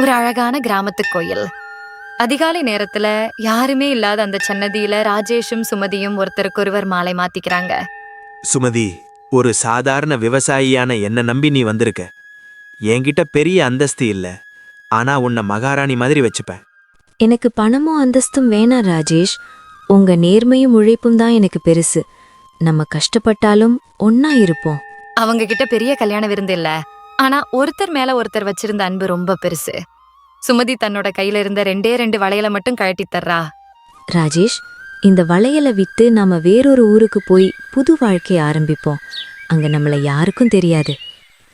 ஒரு அழகான கிராமத்து கோயில். அதிகாலை நேரத்துல யாருமே இல்லாத அந்த சன்னதியில ராஜேஷும் சுமதியும் ஒருத்தருக்கொருவர் மாலை மாத்திக்கிறாங்க. சுமதி, ஒரு சாதாரண விவசாயியான என்ன நம்பி நீ வந்திருக்க. என்கிட்ட பெரிய அந்தஸ்து இல்ல, ஆனா உன்னை மகாராணி மாதிரி வச்சுப்பேன். எனக்கு பணமும் அந்தஸ்தும் வேணாம் ராஜேஷ். உங்க நேர்மையும் உழைப்பும் தான் எனக்கு பெருசு. நம்ம கஷ்டப்பட்டாலும் ஒன்னா இருப்போம். அவங்க கிட்ட பெரிய கல்யாண விருந்து இல்ல, ஆனா ஒருத்தர் மேல ஒருத்தர் வச்சிருந்த அன்பு ரொம்ப பெருசு. சுமதி தன்னோட கையில இருந்த 2 வளையல மட்டும் கழட்டி தர்றா. ராஜேஷ், இந்த வளையலை வித்து நாம வேறொரு ஊருக்கு போய் புது வாழ்க்கைய ஆரம்பிப்போம். அங்க நம்மள யாருக்கும் தெரியாது.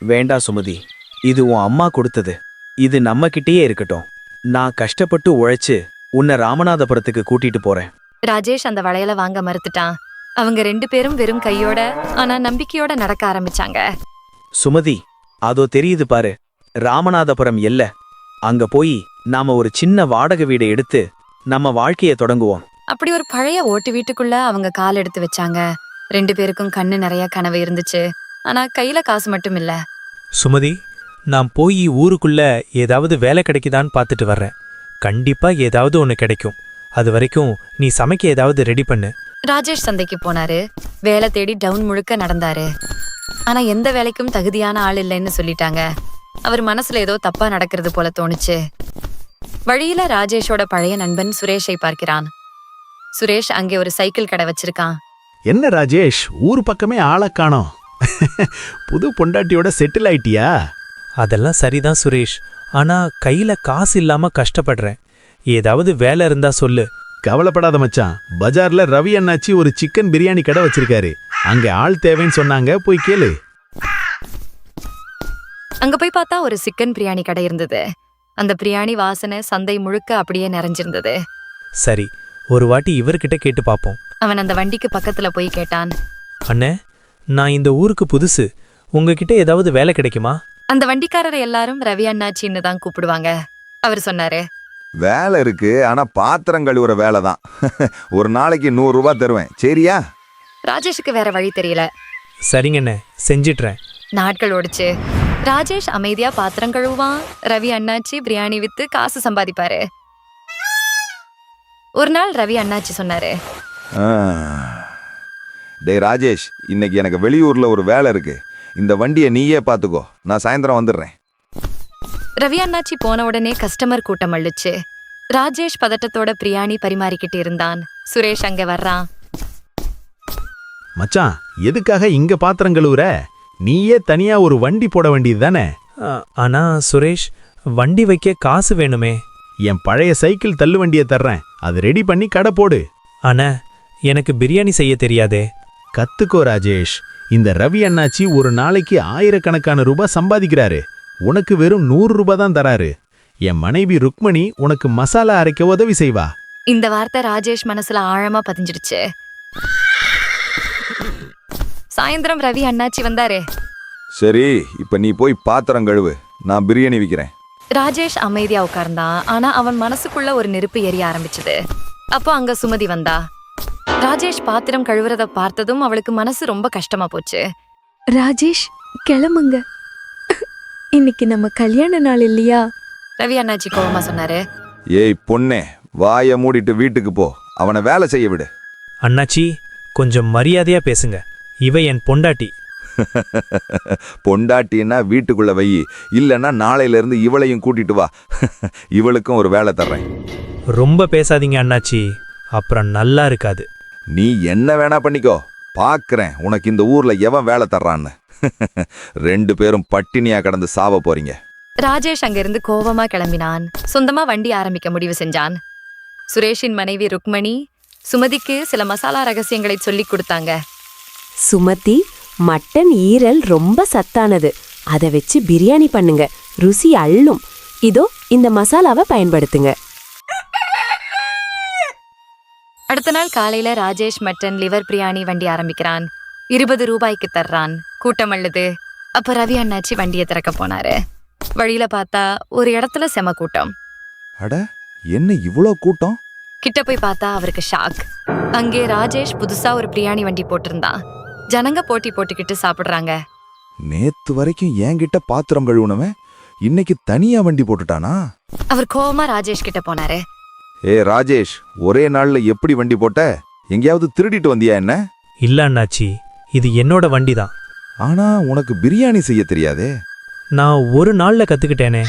வேண்டா சுமதி, இது உன் அம்மா கொடுத்தது. இது நம்ம கிட்டேயே இருக்கட்டும். நான் கஷ்டப்பட்டு உழைச்சு உன்னை ராமநாதபுரத்துக்கு கூட்டிட்டு போறேன். ராஜேஷ் அந்த வளையல வாங்க மறுத்துட்டான். அவங்க 2 பேரும் வெறும் கையோட ஆனா நம்பிக்கையோட நடக்க ஆரம்பிச்சாங்க. சுமதி, அதோ தெரியுது பாரு, ராமநாதபுரம் எல்ல. அங்க போய் நாம ஒரு சின்ன வாடகை வீடை எடுத்து நம்ம வாழ்க்கைய தொடங்குவோம். அப்படி ஒரு பழைய ஓட்டு வீட்டுக்குள்ள அவங்க கால் எடுத்து வச்சாங்க. 2 பேருக்கும் கண்ணு நிறைய கனவு இருந்துச்சு, ஆனா கையில காசு மட்டும் இல்ல. சுமதி, நான் போய் ஊருக்குள்ள ஏதாவது வேலை கிடைக்குதான்னு பார்த்துட்டு வர்றேன். கண்டிப்பா ஏதாவது ஒன்று கிடைக்கும். அது வரைக்கும் நீ சமைக்க ஏதாவது ரெடி பண்ணு. ராஜேஷ் சந்தைக்கு போனாரு. வேலை தேடி டவுன் முழுக்க நடந்தாரு. ஆனா எந்த வேலைக்கும் தகுதியான ஆள் இல்லைன்னு சொல்லிட்டாங்க. அவர் மனசுல ஏதோ தப்பா நடக்கிறது போல தோணுச்சு. வழியில ராஜேஷோட பழைய நண்பன் சுரேஷை பார்க்கிறான். சுரேஷ் அங்கே ஒரு சைக்கிள் கடை வச்சிருக்கான். என்ன ராஜேஷ், ஊர் பக்கமே ஆளை காணோம். புது பொண்டாட்டியோட செட்டில் ஆயிட்டியா? அதெல்லாம் சரிதான் சுரேஷ், ஆனா கையில காசு இல்லாம கஷ்டப்படுறேன். ஏதாவது வேலை இருந்தா சொல்லு. கவலைப்படாத மச்சான், பஜார்ல ரவி அண்ணாச்சி ஒரு சிக்கன் பிரியாணி கடை வச்சிருக்காரு. அங்க ஆள் தேவைன்னு சொன்னாங்க, போய் கேளு. அங்க போய் பார்த்தா ஒரு சிக்கன் பிரியாணி கடை இருந்தது. அந்த பிரியாணி வாசனை சந்தை முழுக்க அப்படியே நிறைஞ்சிருந்தது. சரி, ஒரு வாட்டி இவர்கிட்ட கேட்டு பாப்போம். அவன் அந்த வண்டிக்கு பக்கத்துல போய் கேட்டான். அண்ணே, நான் இந்த ஊருக்கு புதுசு. உங்ககிட்ட ஏதாவது வேலை கிடைக்குமா? அந்த வண்டிக்காரரை எல்லாரும் ரவி அண்ணாச்சின்னு தான் கூப்பிடுவாங்க. அவர் சொன்னாரு, வேலை இருக்கு, ஆனா பாத்திரம் கழுவுற வேலை தான். ஒரு நாளைக்கு 100 ரூபாய் தருவேன், சரியா? ராஜேஷுக்கு வேற வழி தெரியல. சரிங்கண்ணே, செஞ்சிட்றேன். நாட்கள் ஓடிச்சு. ராஜேஷ் அமைதியா பாத்திரம் கழுவுவான். ரவி அண்ணாச்சி பிரியாணி வித்து காசு சம்பாதிப்பாரு. ஒரு நாள் ரவி அண்ணாச்சி சொன்னாரு, டேய் ராஜேஷ், இன்னைக்கு எனக்கு வெளியூர்ல ஒரு வேலை இருக்கு. இந்த வண்டியை நீயே பாத்துக்கோ, நான் சாயந்தரம் வந்துடுறேன். ரவி அண்ணாச்சி போன உடனே கஸ்டமர் கூட்டம் அள்ளுச்சு. ராஜேஷ் பதட்டத்தோட பிரியாணி பரிமாறிக்கிட்டு இருந்தான். சுரேஷ் அங்க வர்றான். மச்சான், எதுக்காக இங்க பாத்திரம் கழுவுற? நீயே தனியா ஒரு வண்டி போட வேண்டியது தானே? ஆனா சுரேஷ், வண்டி வைக்க காசு வேணுமே. என் பழைய சைக்கிள் தள்ளு வண்டியை தர்றேன், அது ரெடி பண்ணி கடை போடு. ஆனா எனக்கு பிரியாணி செய்ய தெரியாதே. கத்துக்கோ ராஜேஷ். இந்த ரவி அண்ணாச்சி ஒரு நாளைக்கு ஆயிரக்கணக்கான ரூபாய் சம்பாதிக்கிறாரு. உனக்கு வெறும் 100 ரூபாய் தான் தராரு. என் மனைவி ருக்மணி உனக்கு மசாலா அரைக்க உதவி செய்வா. இந்த வார்த்தை ராஜேஷ் மனசுல ஆழமா பதிஞ்சிடுச்சு. சாயந்தரம் ரவி அண்ணாச்சி வந்தாரு. சரி, இப்ப நீ போய் பாத்திரம் கழுவு, நான் பிரியாணி விக்கிறேன். ராஜேஷ் அமைதியா உட்கார்ந்தான். ஆனா அவன் மனசுக்குள்ள ஒரு நெருப்பு எரிய ஆரம்பிச்சது. அப்போ அங்க சுமதி வந்தா. ராஜேஷ் பாத்திரம் கழுவுறத பார்த்ததும் அவளுக்கு மனசு ரொம்ப கஷ்டமா போச்சு. ராஜேஷ், கிளம்புங்க. இன்னைக்கு நம்ம கல்யாண நாள் இல்லையா? ரவி அண்ணாச்சி கோவமா சொன்னாரு. ஏய் பொண்ணே, வாயை மூடிட்டு வீட்டுக்கு போ, அவனை வேலை செய்ய விடு. அண்ணாச்சி, கொஞ்சம் மரியாதையா பேசுங்க. இவ என் பொண்டாட்டி. பொண்டாட்டின்னா வீட்டுக்குள்ள வை, இல்லைன்னா நாளையில இருந்து இவளையும் கூட்டிட்டு வா. இவளுக்கும் ஒரு வேலை தர்றேன். ரொம்ப பேசாதீங்க அண்ணாச்சி, அப்புறம் நல்லா இருக்காது. நீ என்ன வேணா பண்ணிக்கோ, பாக்குறேன் உனக்கு இந்த ஊர்ல எவன் வேலை தர்றான்னு. 2 பேரும் பட்டினியா கடந்து சாவ போறீங்க. ராஜேஷ் அங்கிருந்து கோவமா கிளம்பினான். சொந்தமா வண்டி ஆரம்பிக்க முடிவு செஞ்சான். சுரேஷின் மனைவி ருக்மணி சுமதிக்கு சில மசாலா ரகசியங்களை சொல்லிக் கொடுத்தாங்க. சுமதி, மட்டன் ஈரல் ரொம்ப சத்தானது. அதை வச்சு பிரியாணி பண்ணுங்க, ருசி அள்ளும். இதோ இந்த மசாலாவை பயன்படுத்துங்க. அடுத்த நாள் காலையில ராஜேஷ் மட்டன் லிவர் பிரியாணி வண்டி ஆரம்பிக்கிறான். 20 ரூபாய்க்கு தர்றான். கூட்டம் அள்ளுது. அப்ப ரவி அண்ணாச்சி வண்டியை திறக்க போனாரு. வழியில பார்த்தா ஒரு இடத்துல செம கூட்டம். அட, என்ன இவ்வளோ கூட்டம்? கிட்ட போய் பார்த்தா அவருக்கு ஷாக். அங்கே ராஜேஷ் புதுசா ஒரு பிரியாணி வண்டி போட்டிருந்தான். ஜனங்க போட்டி போட்டுக்கிட்டு சாப்பிடுறாங்க. நேத்து வரைக்கும் என்கிட்ட பாத்திரம் கழுவுனவன் இன்னைக்கு தனியா வண்டி போட்டுட்டானா? அவர் கோவமா ராஜேஷ் கிட்ட போனாரு. ஏ ராஜேஷ், ஒரே நாள்ல எப்படி வண்டி போட்ட? எங்கேயாவது திருடிட்டு வந்தியா என்ன? இல்ல அண்ணாச்சி, இது என்னோட வண்டி தான். ஆனா உனக்கு பிரியாணி செய்ய தெரியாதே. நான் ஒரு நாள்ல கத்துக்கிட்டேனே.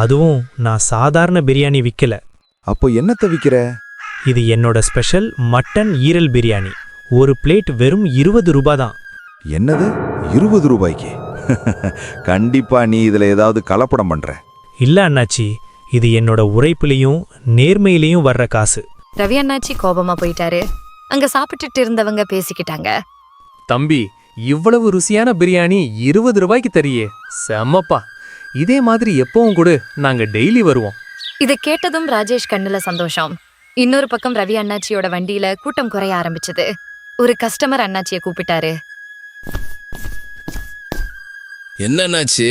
அதுவும் நான் சாதாரண பிரியாணி விக்கல. அப்போ என்னத்த விக்கிற? இது என்னோட ஸ்பெஷல் மட்டன் ஈரல் பிரியாணி. ஒரு பிளேட் வெறும் 20 ரூபாய் தான். என்னது 20 ரூபாய்க்கு? கண்டிப்பா நீ இதுல ஏதாவது கலப்படம் பண்ற. இல்ல அண்ணாச்சி, இது என்னோட உழைப்புலயும் நேர்மையிலையும் வர்ற காசு. ரவி அண்ணாச்சி கோபமா போயிட்டாரு. அங்க சாப்பிட்டுட்டு இருந்தவங்க பேசிக்கிட்டாங்க. தம்பி, இவ்வளவு ருசியான பிரியாணி 20 ரூபாய்க்கு தரியே, செம்மப்பா. இதே மாதிரி எப்பவும் கூட நாங்க டெய்லி வருவோம். இதை கேட்டதும் ராஜேஷ் கண்ணுல சந்தோஷம். இன்னொரு பக்கம் ரவி அண்ணாச்சியோட வண்டியில கூட்டம் குறைய ஆரம்பிச்சது. ஒரு கஸ்டமர் அண்ணாச்சியை கூப்பிட்டாரு. என்னன்னாச்சு?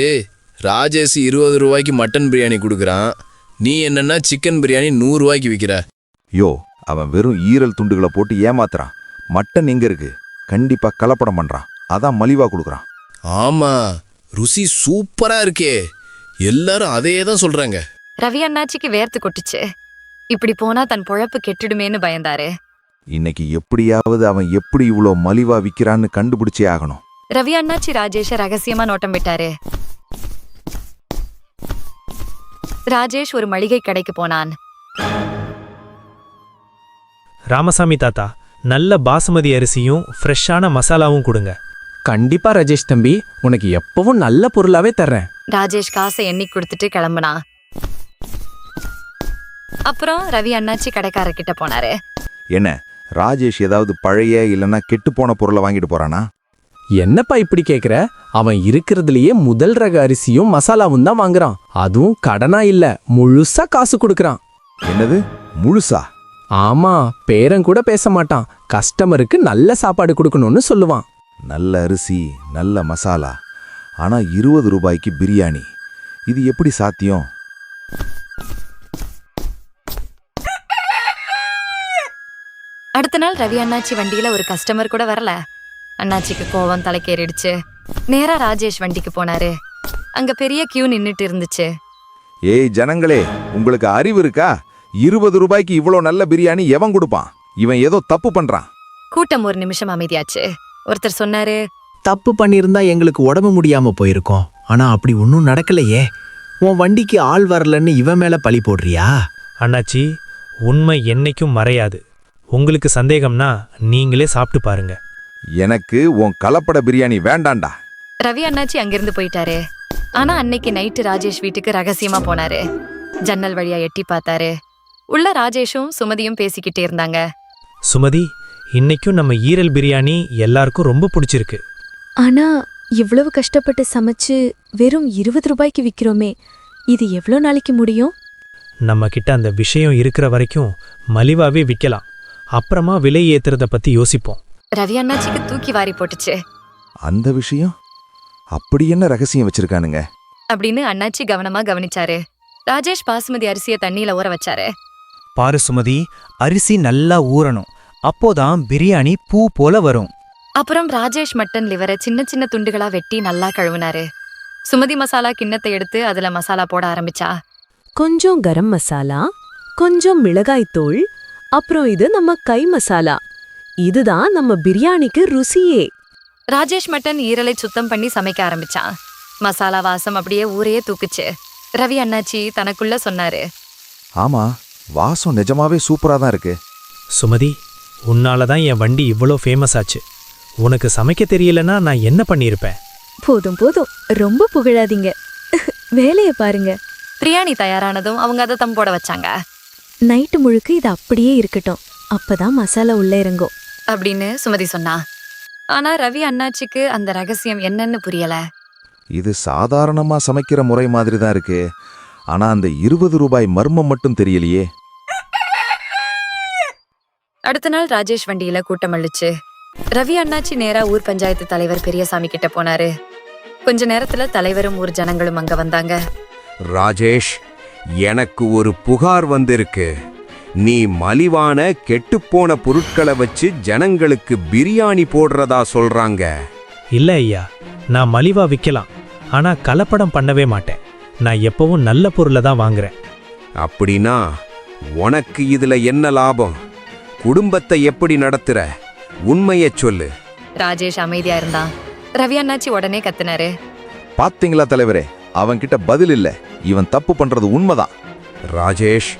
ராஜேஷ் 20 ரூபாய்க்கு மட்டன் பிரியாணி கொடுக்குறான், நீ என்னன்னா சிக்கன் பிரியாணி 100 ரூபாய்க்கு விற்கிற. யோ, அவன் வெறும் ஈரல் துண்டுகளை போட்டு ஏமாத்துறான். மட்டன் எங்க இருக்கு? கண்டிப்பா கலப்படம் பண்றான். அதான் மலிவா கொடுக்குறான். ஆமா, ருசி சூப்பரா இருக்கே, எல்லாரும் அதையே தான் சொல்றாங்க. ரவி அண்ணாச்சிக்கு வேர்த்து கொட்டுச்சு. இப்படி போனா தன் பொழப்பு கெட்டுடுமேன்னு பயந்தாரு. இன்னைக்கு எப்படியாவது அவன் எப்படி இவ்வளோ மலிவா விக்கிறான்னு கண்டுபிடிச்சே ஆகணும். ரவி அண்ணாச்சி ராஜேஷ ரகசியமா நோட்டம் விட்டாரு. ராஜேஷ் ஒரு மளிகை கடைக்கு போனான். ராமசாமி தாத்தா, நல்ல பாசுமதி அரிசியும் ஃப்ரெஷ்ஷான மசாலாவும் கொடுங்க. கண்டிப்பா ராஜேஷ் தம்பி, உனக்கு எப்பவும் நல்ல பொருளாவே தர்றேன். ராஜேஷ் காசை எண்ணி கொடுத்துட்டு கிளம்புனா. அப்புறம் ரவி அண்ணாச்சி கடைக்காரர்கிட்ட போனாரு. என்ன, ராஜேஷ் ஏதாவது பழைய இல்லைன்னா கெட்டு போன பொருளை வாங்கிட்டு போறானா? என்னப்பா இப்படி கேக்குற? அவன் இருக்கிறதுலயே முதல் ரக அரிசியும் மசாலாவும் தான் வாங்குறான். அதுவும் கடனா இல்ல, முழுசா காசு கொடுக்கறான். என்னது, முழுசா? ஆமா, பேரன் கூட பேச மாட்டான். கஸ்டமருக்கு நல்ல சாப்பாடு கொடுக்கணும்னு சொல்லுவான். நல்ல அரிசி, நல்ல மசாலா, ஆனா 20 ரூபாய்க்கு பிரியாணி. இது எப்படி சாத்தியம்? அடுத்த நாள் ரவி அண்ணாச்சி வண்டியில ஒரு கஸ்டமர் கூட வரல. அண்ணாச்சிக்கு கோவம் தலைக்கேறிடுச்சு. நேரா ராஜேஷ் வண்டிக்கு போனாரு. அங்க பெரிய கியூ நின்னுட்டு இருந்துச்சு. ஏய் ஜனங்களே, உங்களுக்கு அறிவு இருக்கா? 20 ரூபாய்க்கு இவ்வளோ நல்ல பிரியாணி எவன் கொடுப்பான்? இவன் ஏதோ தப்பு பண்றான். கூட்டம் ஒரு நிமிஷம் அமைதியாச்சு. ஒருத்தர் சொன்னாரு, தப்பு பண்ணியிருந்தா எங்களுக்கு உடம்பு முடியாம போயிருக்கோம். ஆனா அப்படி ஒன்றும் நடக்கலையே. உன் வண்டிக்கு ஆள் வரலன்னு இவன் மேல பழி போடுறியா? அண்ணாச்சி, உண்மை என்னைக்கும் மறையாது. உங்களுக்கு சந்தேகம்னா நீங்களே சாப்பிட்டு பாருங்க. எனக்கு உன் கலப்பட பிரியாணி வேண்டாண்டா. ரவி அண்ணாச்சி அங்கிருந்து போயிட்டாரு. ஆனா அன்னைக்கு நைட்டு ராஜேஷ் வீட்டுக்கு ரகசியமா போனாரு. ஜன்னல் வழியா எட்டி பார்த்தாரு. உள்ள ராஜேஷும் சுமதியும் பேசிக்கிட்டே இருந்தாங்க. சுமதி, இன்னைக்கும் நம்ம ஈரல் பிரியாணி எல்லாருக்கும் ரொம்ப பிடிச்சிருக்கு. ஆனா இவ்வளவு கஷ்டப்பட்டு சமைச்சு வெறும் 20 ரூபாய்க்கு விக்கிறோமே, இது எவ்வளோ நாளைக்கு முடியும்? நம்ம கிட்ட அந்த விஷயம் இருக்கிற வரைக்கும் மலிவாவே விக்கலாம். அப்புறமா விலை ஏத்துறத பத்தி யோசிப்போம். ரவி அண்ணாச்சிக்கு தூக்கி வாரி போட்டுச்சு. அந்த விஷயம்? அப்படி என்ன ரகசியம் வச்சிருக்கானுங்க அப்படின்னு அண்ணாச்சி கவனமா கவனிச்சாரு. ராஜேஷ் பாசுமதி அரிசியை தண்ணியில ஊற வச்சாரு. பாரு சுமதி, அரிசி நல்லா ஊறணும், அப்போதான் பிரியாணி பூ போல வரும். அப்புறம் ராஜேஷ் மட்டன் லிவரை சின்ன சின்ன துண்டுகளா வெட்டி நல்லா கழுவுனாரு. சுமதி மசாலா கிண்ணத்தை எடுத்து அதுல மசாலா போட ஆரம்பிச்சா. கொஞ்சம் கரம் மசாலா, கொஞ்சம் மிளகாய்த்தூள், அப்புறம் இது நம்ம கை மசாலா. இதுதான் நம்ம பிரியாணிக்கு ருசியே. ராஜேஷ் மட்டன் ஈரலை சுத்தம் பண்ணி சமைக்க ஆரம்பிச்சான். மசாலா வாசம் அப்படியே ஊரையே தூக்குச்சு. ரவி அண்ணாச்சி தனக்குள்ள சொன்னாரு, ஆமா, வாசம் நிஜமாவே சூப்பரா தான் இருக்கு. சுமதி, உன்னால தான் என் வண்டி இவ்வளோ ஃபேமஸ் ஆச்சு. உனக்கு சமைக்க தெரியலன்னா நான் என்ன பண்ணியிருப்பேன்? போதும் போதும், ரொம்ப புகழாதீங்க. வேலையை பாருங்க. பிரியாணி தயாரானதும் அவங்க அதை தம் போட வச்சாங்க. நைட்டு முழுக்க இது அப்படியே இருக்கட்டும், அப்பதான் மசாலா உள்ள இறங்கும் அப்படின்னு சுமதி சொன்னா. ஆனா ரவி அண்ணாச்சிக்கு அந்த ரகசியம் என்னன்னு புரியல. இது சாதாரணமா சமைக்கிற முறை மாதிரி தான் இருக்கு. ஆனா அந்த 20 ரூபாய் மர்மம் மட்டும் தெரியலையே. அடுத்த நாள் ராஜேஷ் வண்டியில கூட்டம் அள்ளுச்சு. ரவி அண்ணாச்சி நேரா ஊர் பஞ்சாயத்து தலைவர் பெரியசாமி கிட்ட போனாரு. கொஞ்ச நேரத்துல தலைவரும் ஊர் ஜனங்களும் அங்க வந்தாங்க. ராஜேஷ், எனக்கு ஒரு புகார் வந்திருக்கு. நீ மலிவான கெட்டுப்போன பொருட்களை வச்சு ஜனங்களுக்கு பிரியாணி போடுறதா சொல்றாங்க. இல்ல ஐயா, நான் மலிவா விக்கலாம், ஆனா கலப்படம் பண்ணவே மாட்டேன். நான் எப்பவும் நல்ல பொருளை தான் வாங்குறேன். அப்படின்னா உனக்கு இதுல என்ன லாபம்? குடும்பத்தை எப்படி நடத்துற? உண்மையைச் சொல்லு. ராஜேஷ் அமைதியா இருந்தான். ரவி அண்ணாச்சி உடனே கத்துனாரு. பாத்தீங்களா தலைவரே, அவன்கிட்ட பதில் இல்ல. இவன் தப்பு பண்றது உண்மைதான். ராஜேஷ்,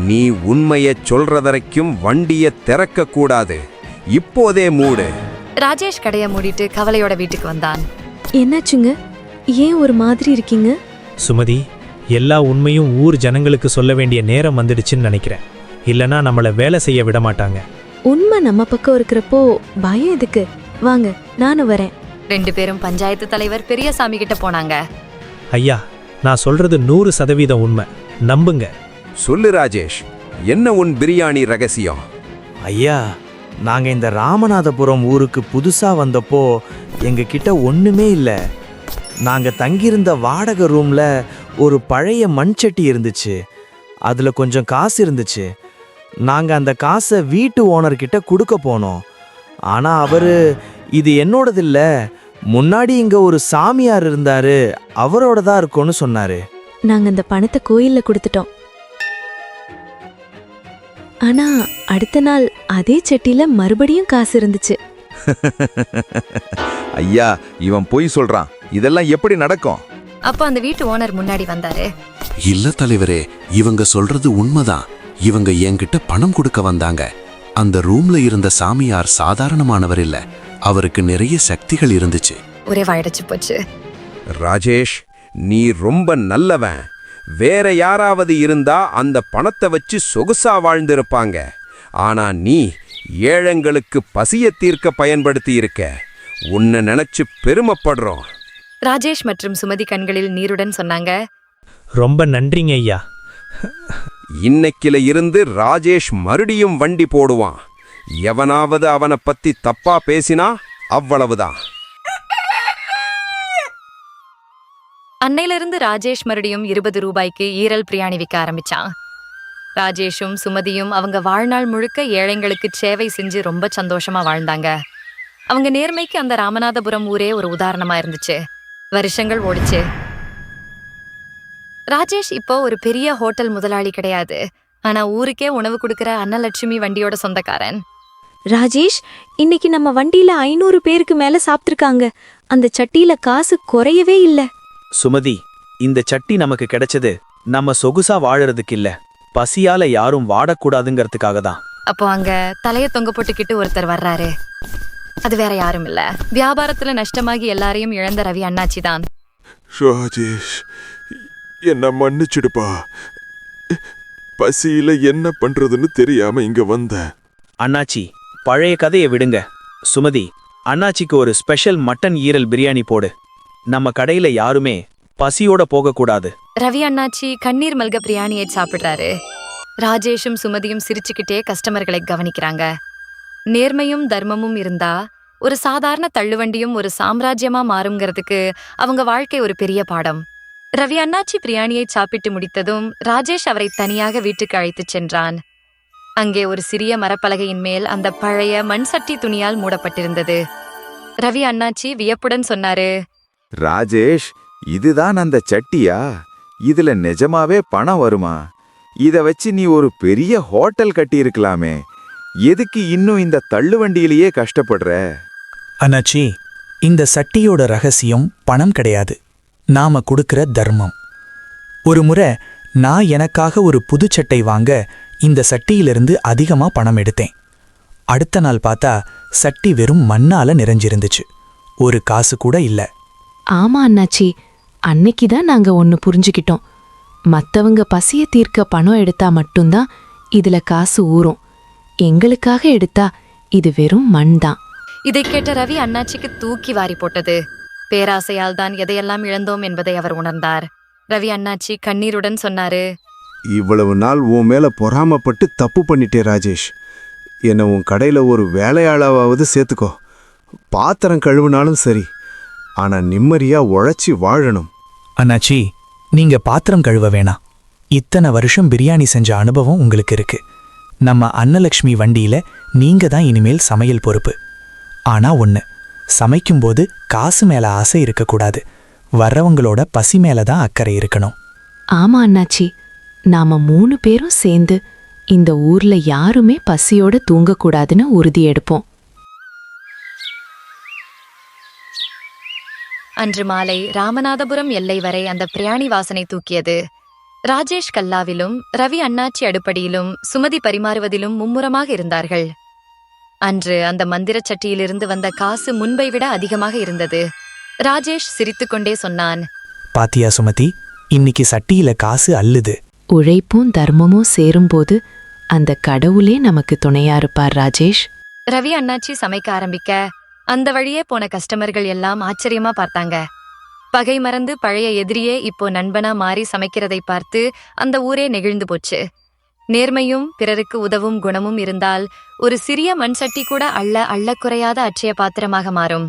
நீ உண்மையைச் சொல்ற வரைக்கும் வண்டியை திறக்க கூடாது. இப்போதே மூடு. ராஜேஷ் கடைய மூடிட்டு கவலையோட வீட்டுக்கு வந்தான். என்னாச்சுங்க? ஏன் ஒரு மாதிரி இருக்கீங்க? சுமதி, எல்லா உண்மையும் ஊர் ஜனங்களுக்கு சொல்ல வேண்டிய நேரம் வந்துடுச்சுன்னு நினைக்கிறேன். இல்லனா நம்மள வேலை செய்ய விட மாட்டாங்க. உண்மை நம்ம பக்கம் இருக்கிறப்போ பயம் எதுக்கு? வாங்க, நானும் வரேன். 2 பேரும் பஞ்சாயத்து தலைவர் பெரியசாமி கிட்ட போனாங்க. ஐயா, நான் சொல்றது 100% உண்மை, நம்புங்க. சொல்லு ராஜேஷ், என்ன உன் பிரியாணி ரகசியம்? ஐயா, நாங்க இந்த ராமநாதபுரம் ஊருக்கு புதுசா வந்தப்போ எங்க கிட்ட ஒண்ணுமே இல்ல. நாங்க தங்கியிருந்த வாடகை ரூம்ல ஒரு பழைய மண்சட்டி இருந்துச்சு. அதுல கொஞ்சம் காசு இருந்துச்சு. நாங்க அந்த காசை வீட்டு ஓனர்கிட்ட கொடுக்க போனோம். ஆனா அவரு, இது என்னோடது இல்ல, முன்னாடி இங்க ஒரு சாமியார் இருந்தாரு, அவரோட தான் இருக்கும்னு சொன்னாரு. நாங்க அந்த பணத்தை கோயில்ல கொடுத்துட்டோம். ஆனா அடுத்த நாள் அதே சட்டியில மறுபடியும் காசு இருந்துச்சு. ஐயா, இவன் பொய் சொல்றான். இதெல்லாம் எப்படி நடக்கும்? அப்ப அந்த வீட்டு ஓனர் முன்னாடி வந்தாரு. இல்ல தலைவரே, இவங்க சொல்றது உண்மைதான். இவங்க என்கிட்ட பணம் கொடுக்க வந்தாங்க. அந்த ரூம்ல இருந்த சாமியார் சாதாரணமானவர் இல்ல, அவருக்கு நிறைய சக்திகள் இருந்துச்சு. ஒரே வாயடைச்சு போச்சு. ராஜேஷ், நீ ரொம்ப நல்லவன். வேற யாராவது இருந்தா அந்த பணத்தை வச்சு சொகுசா வாழ்ந்திருப்பாங்க. ஆனா நீ ஏழைங்களுக்கு பசிய தீர்க்க பயன்படுத்தி இருக்க. உன்னை நினைச்சு பெருமைப்படுறோம். ராஜேஷ் மற்றும் சுமதி கண்களில் நீருடன் சொன்னாங்க. ரொம்ப நன்றிங்க ஐயா. இன்னைக்கில இருந்து ராஜேஷ் மறுபடியும் வண்டி போடுவான். எவனாவது அவனை பத்தி தப்பா பேசினா அவ்வளவுதான். அன்னையிலிருந்து ராஜேஷ் மறுபடியும் 20 ரூபாய்க்கு ஈரல் பிரியாணி விற்க ஆரம்பிச்சான். ராஜேஷும் சுமதியும் அவங்க வாழ்நாள் முழுக்க ஏழைங்களுக்கு சேவை செஞ்சு ரொம்ப சந்தோஷமா வாழ்ந்தாங்க. அவங்க நேர்மைக்கு அந்த ராமநாதபுரம் ஊரே ஒரு உதாரணமா இருந்துச்சு. வருஷங்கள் ஓடிச்சு. ராஜேஷ் இப்போ ஒரு பெரிய ஹோட்டல் முதலாளி கிடையாது. ஆனா ஊருக்கே உணவு கொடுக்கிற அன்னலட்சுமி வண்டியோட சொந்தக்காரன். ராஜேஷ், இன்னைக்கு நம்ம வண்டியில 500 பேருக்கு மேல சாப்பிட்டிருக்காங்க. அந்த சட்டியில காசு குறையவே இல்ல. சுமதி, இந்த சட்டி நமக்கு கிடைச்சது நம்ம சொகுசா வாழறதுக்கு இல்ல, பசியால யாரும் வாடக்கூடாதுங்கிறதுக்காக தான். அப்போ அங்க தலைய தொங்க போட்டுக்கிட்டு ஒருத்தர் வர்றாரு. அது வேற யாரும் இல்ல, வியாபாரத்துல நஷ்டமாகி எல்லாரையும் இழந்த ரவி அண்ணாச்சி தான். ராஜேஷ், என்ன மன்னிச்சிடுப்பா. பசியில என்ன பண்றதுன்னு தெரியாம இங்க வந்த. அண்ணாச்சி, பழைய கதையை விடுங்க. சுமதி, அண்ணாச்சிக்கு ஒரு ஸ்பெஷல் மட்டன் ஈரல் பிரியாணி போடு. நம்ம கடையில யாருமே பசியோட போகக்கூடாது. ரவி அண்ணாச்சி கண்ணீர் மல்க பிரியாணியை சாப்பிடுறாரு. ராஜேஷும் சுமதியும் சிரிச்சுக்கிட்டே கஸ்டமர்களை கவனிக்கிறாங்க. நேர்மையும் தர்மமும் இருந்தா ஒரு சாதாரண தள்ளுவண்டியும் ஒரு சாம்ராஜ்யமா மாறுங்கிறதுக்கு அவங்க வாழ்க்கை ஒரு பெரிய பாடம். ரவி அண்ணாச்சி பிரியாணியை சாப்பிட்டு முடித்ததும் ராஜேஷ் அவரை தனியாக வீட்டுக்கு அழைத்துச் சென்றான். அங்கே ஒரு சிறிய மரப்பலகையின் மேல் அந்த பழைய மண் சட்டி துணியால் மூடப்பட்டிருந்தது. ரவி அண்ணாச்சி வியப்புடன் சொன்னாரு. ராஜேஷ், இதுதான் அந்த சட்டியா? இதுல நிஜமாவே பணம் வருமா? இத வச்சு நீ ஒரு பெரிய ஹோட்டல் கட்டி இருக்கலாமே. எதுக்கு இன்னும் இந்த தள்ளுவண்டியிலேயே கஷ்டப்படுற? அண்ணாச்சி, இந்த சட்டியோட ரகசியம் பணம் கிடையாது, நாம கொடுக்கிற தர்மம். ஒரு முறை நான் எனக்காக ஒரு புது சட்டை வாங்க இந்த சட்டியிலிருந்து அதிகமா பணம் எடுத்தேன். அடுத்த நாள் பார்த்தா சட்டி வெறும் மண்ணால நிறைஞ்சிருந்துச்சு. ஒரு காசு கூட இல்ல. ஆமா அண்ணாச்சி, அன்னைக்குதான் நாங்க ஒன்னு புரிஞ்சுக்கிட்டோம். மத்தவங்க பசிய தீர்க்க பணம் எடுத்தா மட்டும்தான் இதுல காசு ஊறும். எங்களுக்காக எடுத்தா இது வெறும் மண் தான். இதை கேட்ட ரவி அண்ணாச்சிக்கு தூக்கி வாரி போட்டது. பேராசையால் தான் எதையெல்லாம் இழந்தோம் என்பதை அவர் உணர்ந்தார். ரவி அண்ணாச்சி கண்ணீருடன் சொன்னாரு. இவ்வளவு நாள் உன் மேல பொறாமப்பட்டு தப்பு பண்ணிட்டே ராஜேஷ். என்னை உன் கடையில ஒரு வேலையாளாவது சேர்த்துக்கோ. பாத்திரம் கழுவுனாலும் சரி, ஆனா நிம்மதியா உழைச்சி வாழணும். அண்ணாச்சி, நீங்க பாத்திரம் கழுவ வேணாம். இத்தனை வருஷம் பிரியாணி செஞ்ச அனுபவம் உங்களுக்கு இருக்கு. நம்ம அன்னலக்ஷ்மி வண்டியில நீங்க தான் இனிமேல் சமையல் பொறுப்பு. ஆனா ஒண்ணு, சமைக்கும்போது காசு மேல ஆசை இருக்கக்கூடாது. வர்றவங்களோட பசி மேல தான் அக்கறை இருக்கணும். ஆமா அண்ணாச்சி, நாம 3 பேரும் சேர்ந்து இந்த ஊர்ல யாருமே பசியோட தூங்கக்கூடாதுன்னு உறுதி எடுப்போம். அன்று மாலை ராமநாதபுரம் எல்லை வரை அந்த பிரயாணி வாசனை தூக்கியது. ராஜேஷ் கல்லாவிலும் ரவி அண்ணாச்சி அடுப்படியிலும் சுமதி பரிமாறுவதிலும் மும்முரமாக இருந்தார்கள். அன்று அந்த மந்திரச் சட்டியிலிருந்து வந்த காசு முன்பை விட அதிகமாக இருந்தது. ராஜேஷ் சிரித்துக்கொண்டே சொன்னான், பாத்தியா சுமதி, இன்னைக்கு சட்டியில காசு அள்ளுது. உழைப்பும் தர்மமும் சேரும்போது அந்த கடவுளே நமக்கு துணையா இருப்பார் ராஜேஷ். ரவி அண்ணாச்சி சமைக்க ஆரம்பிக்க அந்த வழியே போன கஸ்டமர்கள் எல்லாம் ஆச்சரியமா பார்த்தாங்க. பகை மறந்து பழைய எதிரியே இப்போ நண்பனா மாறி சமைக்கிறதை பார்த்து அந்த ஊரே நெகிழ்ந்து போச்சு. நேர்மையும் பிறருக்கு உதவும் குணமும் இருந்தால் ஒரு சிறிய மண் சட்டி கூட அள்ள குறையாத அட்சய பாத்திரமாக மாறும்.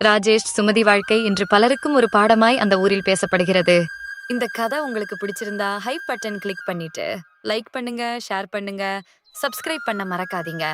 ராஜேஷ் சுமதி வாழ்க்கை இன்று பலருக்கும் ஒரு பாடமாய் அந்த ஊரில் பேசப்படுகிறது. இந்த கதை உங்களுக்கு பிடிச்சிருந்தா ஹைப் பட்டன் கிளிக் பண்ணிட்டு லைக் பண்ணுங்க, ஷேர் பண்ணுங்க, சப்ஸ்கிரைப் பண்ண மறக்காதீங்க.